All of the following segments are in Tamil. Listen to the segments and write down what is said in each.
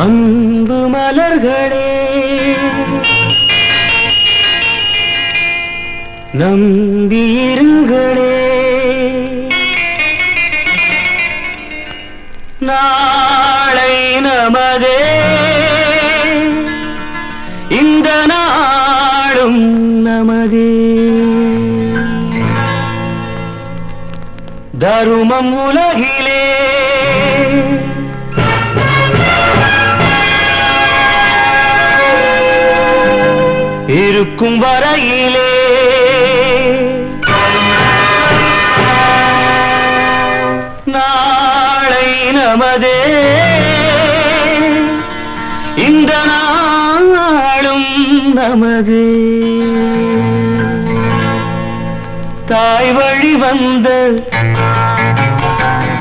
அன்பு மலர்களே நம்பியிருங்களே, நாளை நமதே, இந்த நாடும் நமதே. தருமம் உலகிலே இருக்கும் வரையிலே நாளை நமதே, இந்த நாளும் நமதே. தாய் வழி வந்த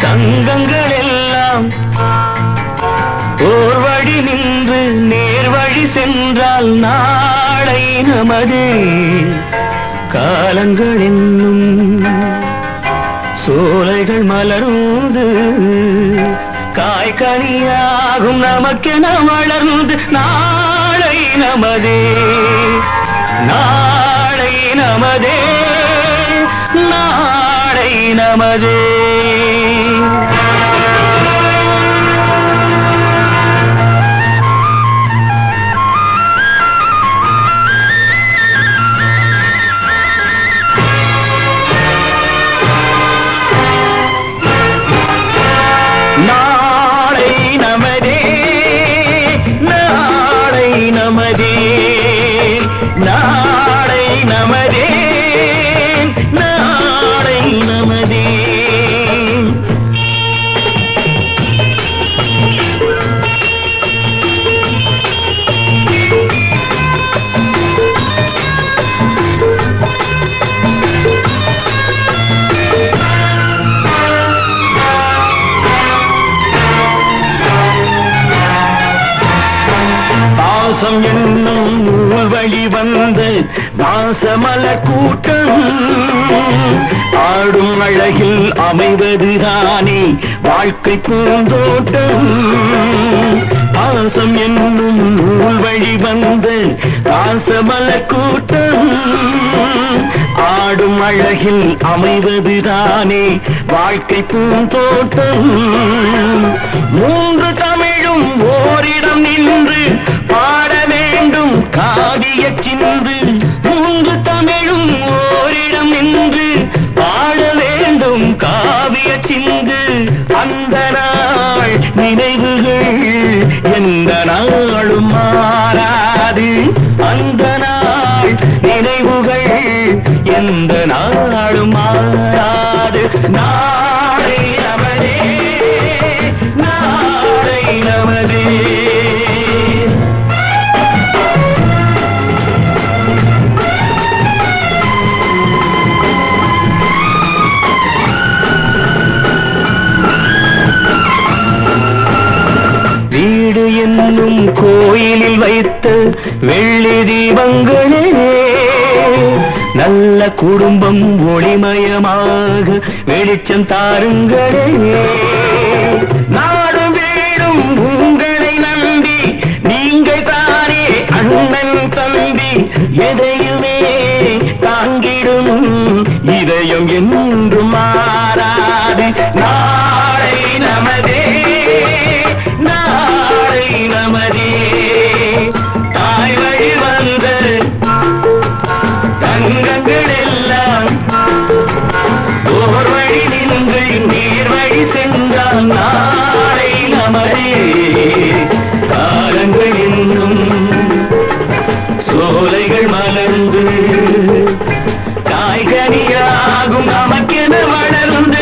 தங்கங்கள் எல்லாம் ஓர் வழி நின்று நேர் வழி சென்றால் நாளை நமதே. காலங்கள் என்னும் சோலைகள் மலர்ந்து காய்கனியாகும் நமக்கென வளர்ந்து நாளை நமதே, நாளை நமதே, நாளை நமதே. நாளை நமதே, நாளை நமதே, நாளை நமதே, நாளை நமதே. பாசம் என்னும் நூல் வழி வந்து வாசமலர் கூட்டம் ஆடும் அழகில் அமைவதுதானே வாழ்க்கை பூந்தோட்டம். பாசம் என்னும் நூல் வழி வந்து வாசமலர் கூட்டம் ஆடும் அழகில் அமைவதுதானே வாழ்க்கை பூந்தோட்டம். மூன்று தமிழும் ஓரிடம் நின்று பாட வேண்டும் காவிய சிந்து. மூன்று தமிழும் ஓரிடம் நின்று பாட வேண்டும் காவிய சிந்து. அந்த நாள் நினைவுகள் எந்த நாளும் மாறாது. அந்த நாள் நினைவுகள் எந்த நாளும் மாறாது. நாளை நமதே, நாளை நமதே. வீடு என்னும் கோயிலில் வைத்த வெள்ளி தீபங்களே, நல்ல குடும்பம் ஒளிமயமாக வெளிச்சம் தாருங்களே. நாடும் வீடும் உங்களை நம்பி நீங்கள் தானே அண்ணன் தம்பி. எதையுமே தாங்கிடும் இதயம் என்றும் மாறாது. நாளை நமதே, நாளை நமதே. தாய் வழி வந்த தங்கங்கள் எல்லாம் ஓர் வழி நின்று நீர் வழி சென்றால் நாளை நமதே. காலங்கள் இன்னும் சோலைகள் மலர்ந்து காய்கனியாகும் நமக்கென வளர்ந்து